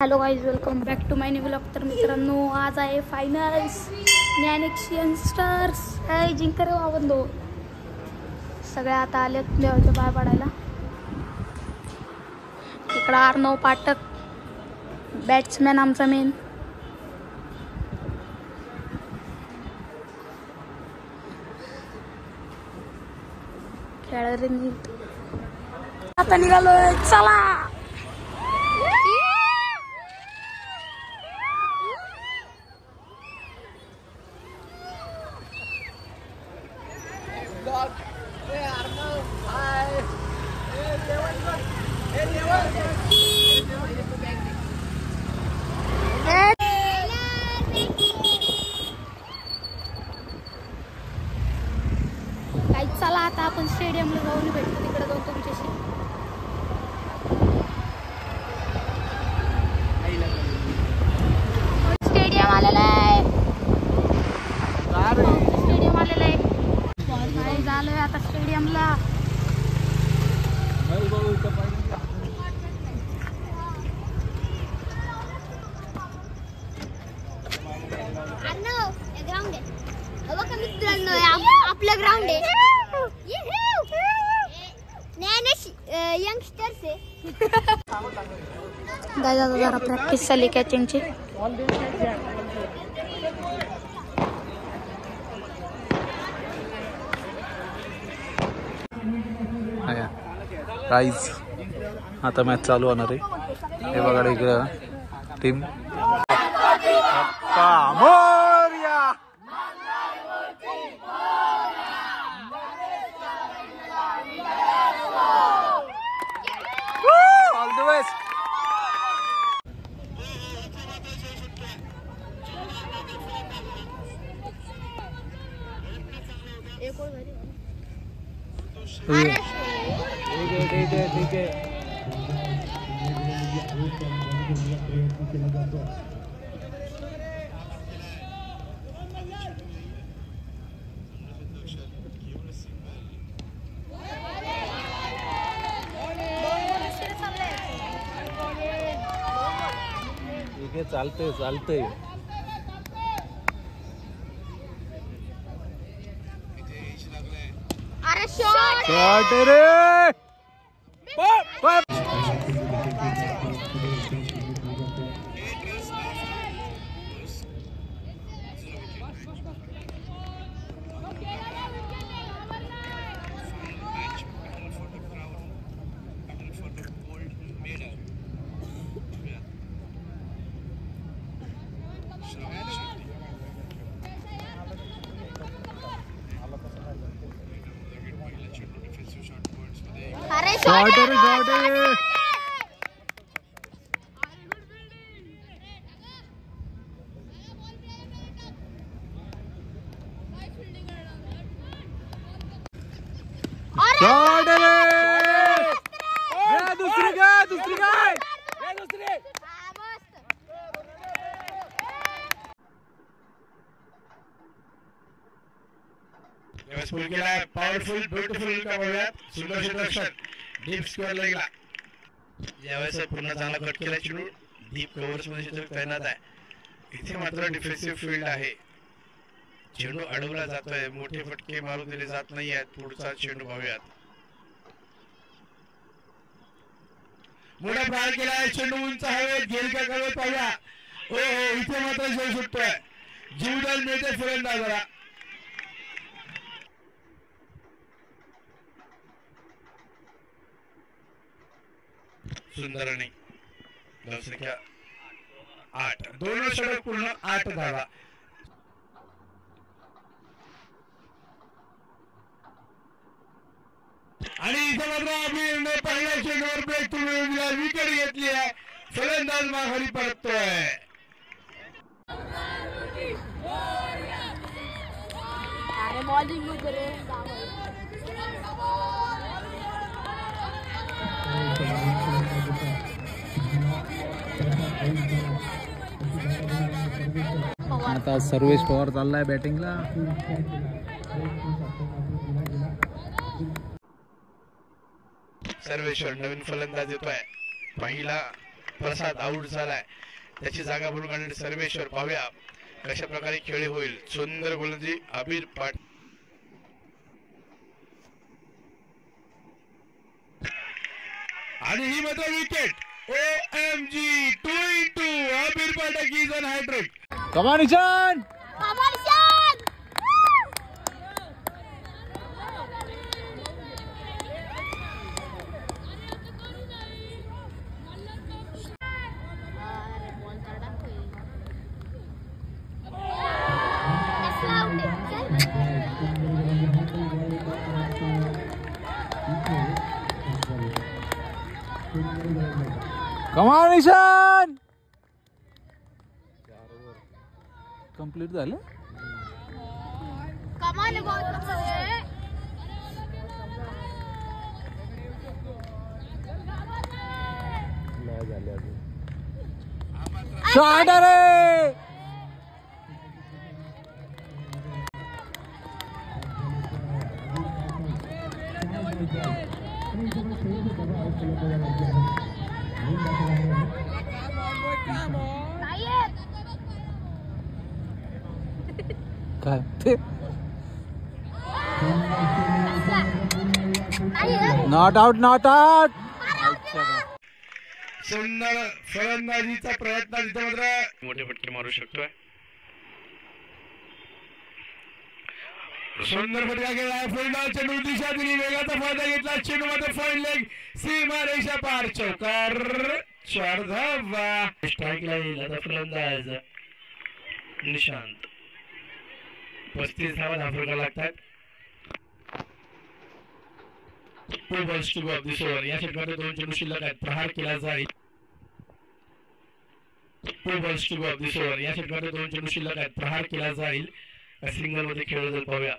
Hello guys, welcome back to my new blog. तर मित्रांनो, आज आहे फायनल्स. ज्ञानेक्स यंगस्टर्स है जिंकर बंधू सगळे आता आलेत देवाच्या पाय पडायला. इकडं अर्णव पाठक बॅट्समॅन आमचा मेन. खेळाडू आता निघालोय, चला. चला आता आपण स्टेडियमला जाऊन भेटू, तिकडे जाऊन तुमच्याशी. स्टेडियम आलेलं आहे, स्टेडियम आलेलं आहे. काय झालंय आता स्टेडियमला. ग्राउंड आहे बघा मित्रांनो, आपलं ग्राउंड आहे. यंगस्टर्स आहे गाइस. आता जरा प्रॅक्टिस चालली कॅचिंगची. गाइस आता मॅच चालू होणार आहे. हे बघा इकडं टीम ऑल द बेस्ट. ठीक है. चालतंय चालतंय. अरे शॉट रे. पॉवरफुल ब्युटिफुल का बोलूयात. सुंदर क्षेत्ररक्षण डीप स्क्वेअर लागला. ज्यावेळेस पूर्ण चांगला कट केला चेंडू डीप कव्हर्स मध्ये तैनात आहे. इथे मात्र डिफेन्सिव्ह फील्ड आहे. चेंडू अडवला जातोय, मोठे फटके मारू दिले जात नाही आहेत. पुढचा चेंडू पाहूयात. मोठा प्रहार केलाय, चेंडू उंच हवेत गेल का कळत पाहूया. हो इथे मात्र खेळ सुटतोय. जीवदान मिळते फलंदाजाला. सुंदर आणि धावसंख्या 8. 2 षटक पूर्ण 8 धावा. आणि इथे मात्र आम्ही पहिल्या चेंडूवर ब्रेक मिळवून दिला. विकेट घेतली आहे. फलंदाज माघारी परततोय. अरे बॉलिंग वगैरे आता सर्वेश पवार चाललाय बॅटिंगला. सर्वेश्वर नवीन फलंदाज येतोय. पहिला प्रसाद आऊट झालाय. त्याची जागा भरून काढणारे सर्वेश्वर. पाहूया कशा प्रकारे खेळ होईल. सुंदर गोलंदाजी अबीर पाटील. आणि ही मात्र विकेट. OMG 2-2 अबीर पाठक इज ऑन हॅट्रिक. कमान ईशान. कमान ईशान. कंप्लीट झालं. शॉट रे. काय ते नॉट आउट नॉट आउट. सुंदर फलंदाजीचा प्रयत्न तिथे मात्र मोठे फटके मारू शकतोय. सुंदर फटका गेला. फुलडाव चेंडू दिशा दिली. वेगाचा फायदा घेतला. चेंडू मात्र फाईन लेग सीमा रेषा पार. चौकार. 4 धावा. स्ट्राईकला येईल आता फलंदाज निशांत. 35 धावा धाफरका लागतात. 2 balls to go of this over. या षटकामध्ये 2 चेंडू शिल्लक आहेत. प्रहार केला जाईल. 2 balls to go of this over. या षटकामध्ये 2 चेंडू शिल्लक आहेत. प्रहार केला जाईल. सिंगल मध्ये खेळला जाईल. पाहूया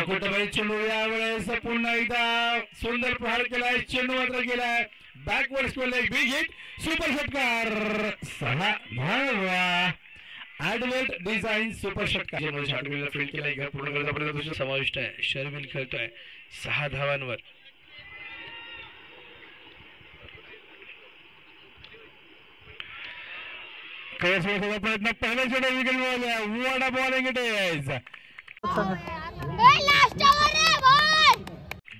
अकोटाबाई चेंडू. यावेळेस पुन्हा एकदा सुंदर प्रहार केलाय. चेंडू मात्र गेलाय backward score leg. Big hit. Super षटकार. 6 धावा. ॲडवेट डिझाईन सुपर षटकार. शॉर्टवेला फील्ड केलाय. घर पूर्ण करण्यापर्यंत दुसरा समाविष्ट आहे. शर्विल खेळतोय 6 धावांवर. प्रयत्न. पहिल्या चेंडू विकेट मिळाल्या. What a bowling it is.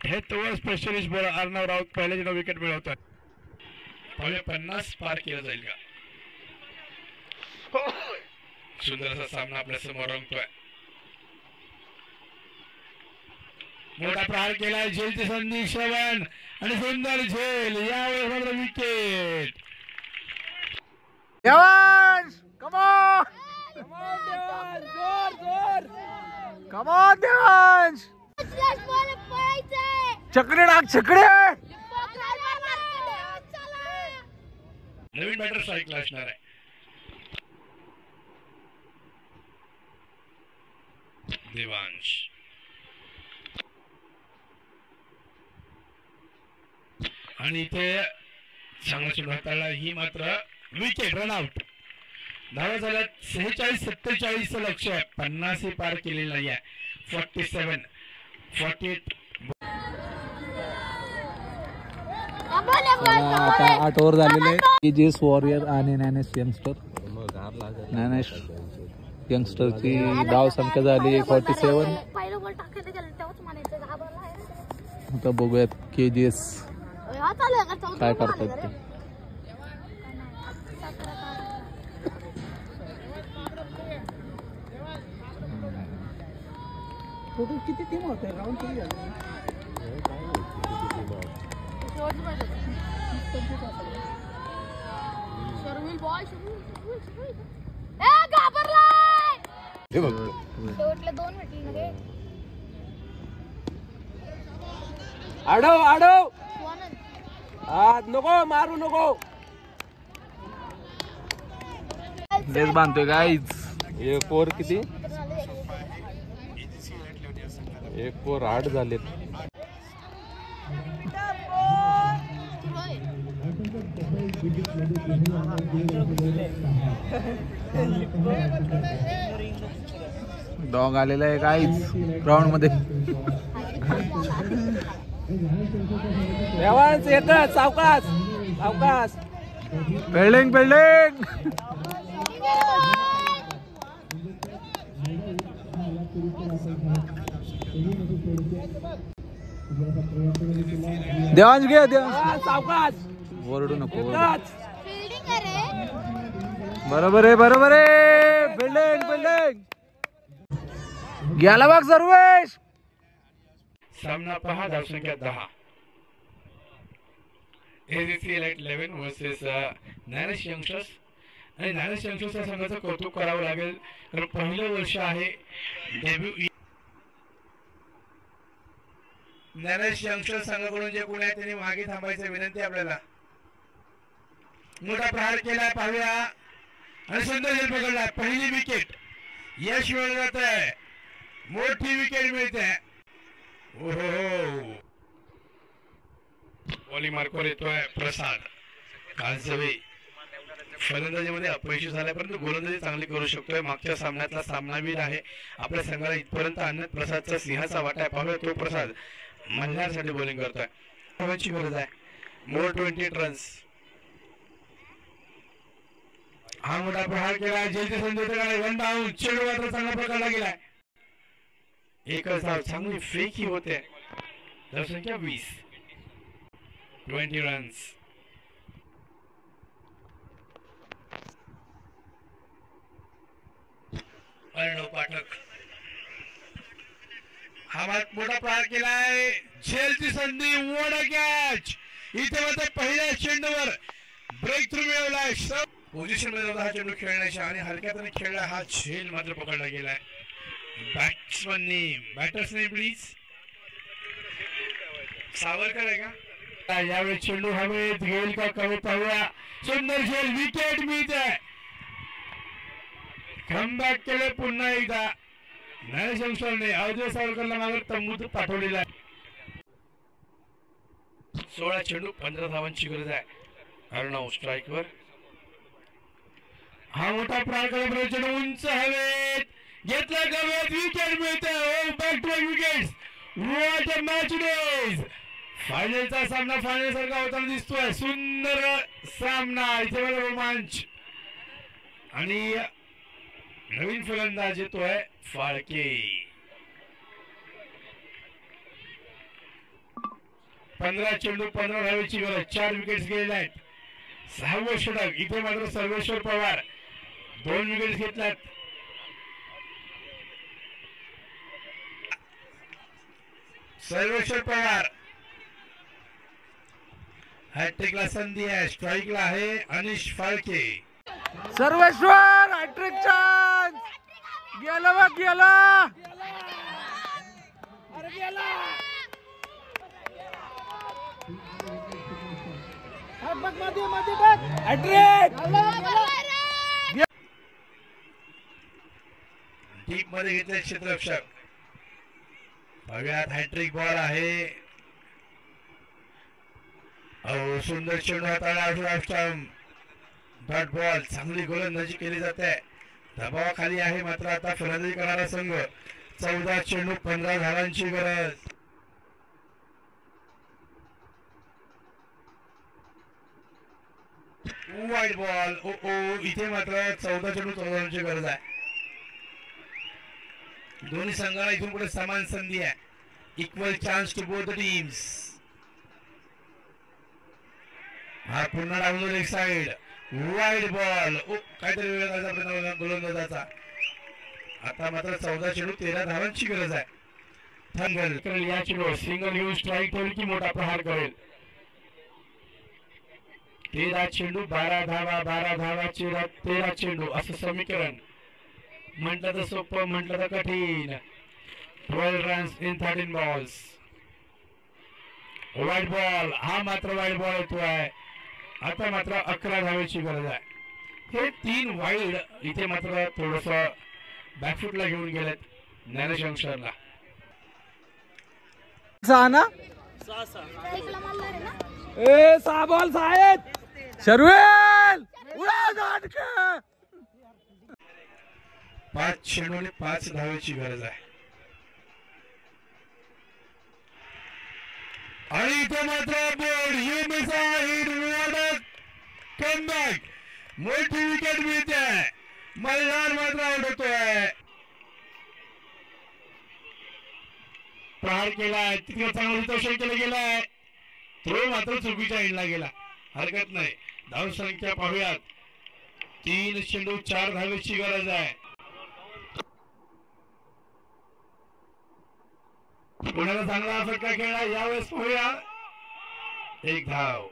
Death over specialist bowler Arnav Raut पहिल्या चेंडू विकेट मिळवतात. 50 पार केला जाईल का. सुंदर असा सामना आपल्या समोर रंगतोय. मोठा प्रहार केलाय. झेलची संधी. श्रवण आणि सुंदर झेल. यावेळेस मात्र विकेट. देवांश. कमॉन देवांश. जोर जोर. कमॉन देवांश. चक्रे टाक. चक्रे. नवीन बॅटर स्ट्राईकला असणार आहे. देवांश. आणि इथे चांगला चेंडू हाताळला. ही मात्र विकेट. रनआउट. धावा झाल्या 46-47 लक्ष. 50 पार केलेली नाही आहे. 47 48. आता 8 ओव्हर झालेले. KGS वॉरियर आणि ज्ञानेश यंगस्टर. ज्ञानेश यंगस्टरची धाव संख्या झाली 47. आता बघूयात KGS काय करतात ते. किती टीम होते. राऊंड किती झाले. आडव आडव. नको मारू नको. लेस बांधतोय गाईज. 1 ओव्हर किती. 1 ओव्हर 8 झालेत. डॉग आलेला आहे गाईज ग्राउंड मध्ये. देवांश एकच सावकाश सावकाश बिल्डिंग बिल्डिंग देवांश घे देवांश सावकाश ओरडू नको बरोबर आहे बिल्डिंग बिल्डिंग गेला बघ सर्वेश सामना पहा धावसंख्या 10 ACC Elite 11 versus Dnyanesh youngsters आणि ज्ञानेश यंगस्टर्सच्या संघाचं कौतुक करावं लागेल कारण पहिलं वर्ष आहे डेब्यू ज्ञानेश यंगस्टर्स संघाकडून जे कोणी आहे त्यांनी मागे थांबायचं विनंती आपल्याला मोठा प्रहार केलाय पाहूया आणि सुंदर झेल पकडला पहिली विकेट यश मिळवलं जात आहे मोठी विकेट मिळते बॉलिंग मार्कवर येतोय प्रसाद कालसवे फलंदाजीमध्ये अपयशी झालाय परंतु गोलंदाजी चांगली करू शकतोय मागच्या सामन्यातला सामनावीर आहे आपल्या संघाला इथपर्यंत आणण्यात प्रसादचा सिंहाचा वाटा आहे पाहूया तो प्रसाद मल्हारसाठी बॉलिंग करतोय हवेची गरज आहे मोर 28 रन्स हा मोठा प्रहार केला जलदी संधी वन डाऊन चेंडू मात्र चांगला पकडला गेलाय एकच धाव चांगली फेक ही होते धावसंख्या 20 रन्स अर्णव पाठक हा मोठा प्रहार केलाय झेलची संधी वड कॅच इथे मात्र पहिल्या चेंडूवर ब्रेक थ्रू मिळवलाय पोझिशन मध्ये हा चेंडू खेळण्याच्या आणि हलक्यात खेळला हा झेल मात्र पकडला गेलाय बॅटर्सने प्लीज सावरकर आहे का यावेळी चेंडू हवेत घेईल का कमी पाहूया सुंदर झेल विकेट मिळते कमबॅक केले पुन्हा एकदा ज्ञानेश यंगस्टरने अजय सावरकरला मागे तंबूत पाठवलेला आहे 16 चेंडू 15 धावांची गरज आहे अर्णव स्ट्राईकवर हा मोठा प्रहार चेंडू उंच हवेत घेतला गवेत विकेट मिळते back to wickets what a match it is फायनलचा सामना फायनल सारखा होताना दिसतोय सुंदर सामना इथे मला रोमांच आणि नवीन फलंदाज येतोय फाळके 15 चेंडू 15 धावेची गरज 4 विकेट्स गेलेल्या आहेत 6वं षटक इथे मात्र सर्वेश्वर पवार 2 विकेट्स घेतल्यात सर्वेश्वर पवार हॅट्रिकला संधी आहे स्ट्राईकला आहे अनिश फाळके सर्वेश्वर हॅट्रिक चान्स गेला बघ गेला डीप मध्ये घेतले क्षेत्ररक्षक बघ्यात हॅट्रिक बॉल आहे सुंदर चेंडू हाताळला डॉट बॉल चांगली गोलंदाजी केली जाते दबावाखाली आहे मात्र आता फलंदाजी करणारा संघ 14 चेंडू 15 धावांची गरज वाईट बॉल इथे मात्र 14 चेंडू 14 धावांची गरज आहे दोन्ही संघाला इथून पुढे समान संधी आहे equal chance to both the teams हा पुन्हा down leg side wide ball काहीतरी वेगळा गोलंदाजाचा आता मात्र 14 चेंडू 13 धावांची गरज आहे थंगल करेल या चेंडूवर सिंगल घेऊन स्ट्राईक ठेवली की मोठा प्रहार करेल 13 चेंडू 12 धावा 13 चेंडू असं समीकरण म्हटलं तर सोपं म्हटलं तर कठीण 12 रन्स इन 13 बॉल्स वाईट बॉल हा मात्र वाईट बॉल येतोय आता मात्र 11 धावेची गरज आहे हे 3 वाईड इथे मात्र थोडस बॅकफुटला घेऊन गेलेत ज्ञानेश यंगस्टरला ना ए 6 बॉल आहेत शर्वेल उडा गाठ के 5 चेंडू आणि 5 धावेची गरज आहे आणि इथे मात्र बोर्ड यू मिसाईल कमबॅक मोठी विकेट मिळते. मल्हार मात्र आउट होतोय. प्रहार केलाय तितकं चांगलं दर्शन केलं गेलाय. थ्रो मात्र चुकीच्या एंडला गेला. हरकत नाही. धावसंख्या पाहूयात. 3 चेंडू 4 धावेची गरज आहे. पुण्याला चांगला फटका खेळला. यावेळेस पाहूया 1 धाव.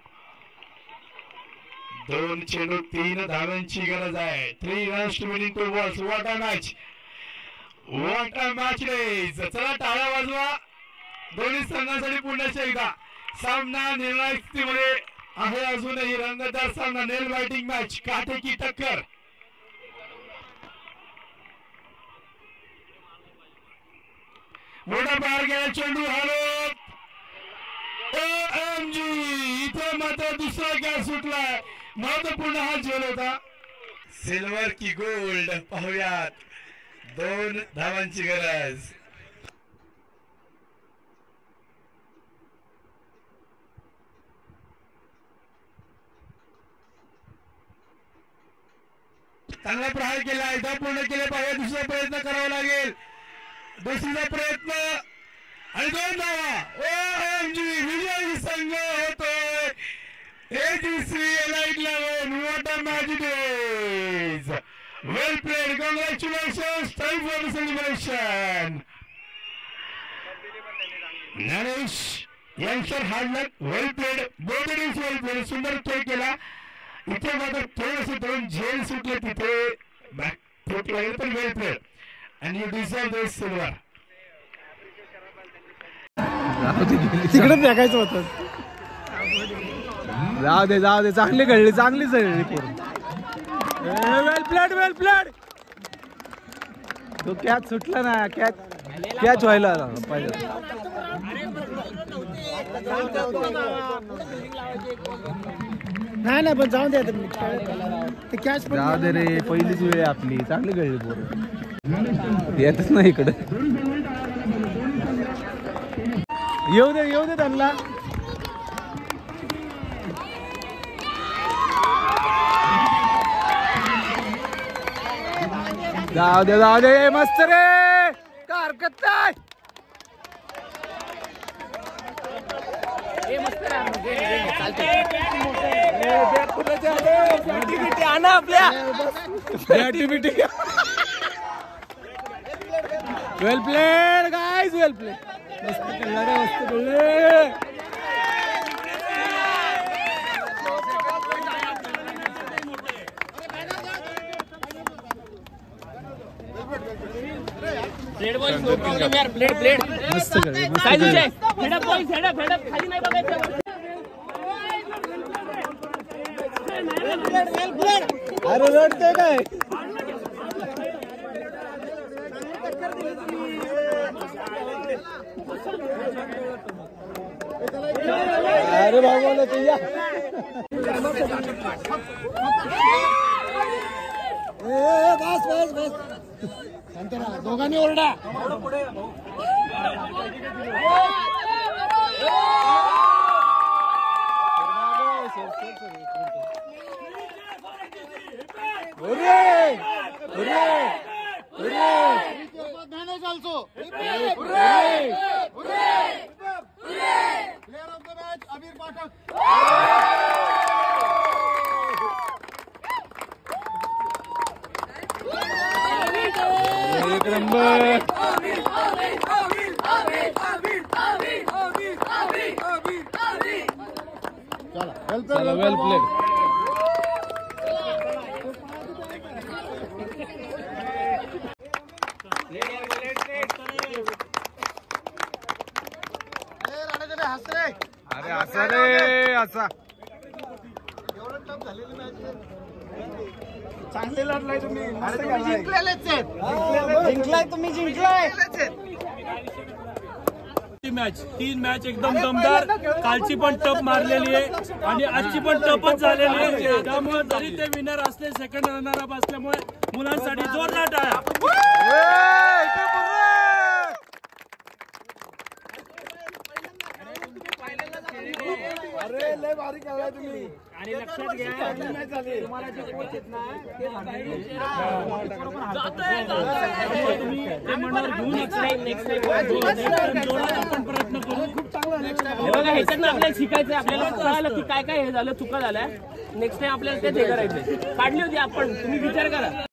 2 चेंडू 3 धावांची गरज आहे. 3 runs to winning 2 balls. What a match, what a match race. चला टाळ्या वाजवा दोन्ही संघांसाठी. पुण्याच्या एकदा सामना निर्णायक स्थितीमध्ये आहे. अजूनही रंगतदार सामना. नेल बायटिंग मॅच, काटेकी टक्कर. मोठा पार गेला चेंडू. हॅलो OMG, इथे मात्र दुसरा कॅच सुटलाय. महत्वपूर्ण हा झेल होता. सिल्वर की गोल्ड पाहूयात. 2 धावांची गरज. चांगला प्रहार केला. एकदा पूर्ण केले पाहिजे. दुसरा प्रयत्न करावा लागेल. दुसरा प्रयत्न आणि 2 धावा. OMG, विजयी संघ होतोय. AGC Elite 11. What a match it is. Well played. Congratulations. Time for the celebration. Nanesh, youngster hard luck. Well played. Both teams well played. सुंदर खेळ केला. इथे मात्र थोडेसे 2 झेल सुटले. तिथे बॅक फुट लागेल पण well played and you deserve this silver. तिकडे फेकायचं होतं. जाऊ दे चांगली खेळली. चांगलीच वेल प्लेड. तो कॅच सुटला ना. कॅच व्हायला पाहिजे. नाही पण जाऊन द्या. जाऊ दे रे. पहिलीच वेळ आपली. चांगली खेळली पोरं. येतच नाही इकडे. येऊ दे त्यांना. जाऊ दे मस्त रे. का हरकत नाही. वेल प्लेड गाइस. वेल प्लेड. मस्त खेळला रे. मस्त खेळले. प्लेड मस्त खेळले. खाली नाही बघायचं. अरे रडते काय. अरे बाबा तुझ्या बस शांत राहा. दोघांनी ओरडा. एक नंबर. चला वेल प्लेड. अरे असा रे असा. चांगले लढलाय तुम्ही. जिंकलाय तुम्ही. मॅच 3 मॅच एकदम दमदार. कालची पण टप मारलेली आहे आणि आजची पण टपच झालेली आहे. त्यामुळे जरी ते विनर असले, सेकंड रनर अप असल्यामुळे मुलांसाठी जोरदार टाळ्या. आणि लक्षात घ्या तुम्हाला जे कोच आहेत ना ते तुम्ही ते मनावर घेऊन नेक्स्ट आपण प्रयत्न करू. खूप चांगला बघा ह्याच्यात आपल्याला शिकायचं आपल्याला कळालं की काय काय हे झालं चुका झाल्या नेक्स्ट टाइम आपल्याला ते करायचं काढली होती आपण तुम्ही विचार करा.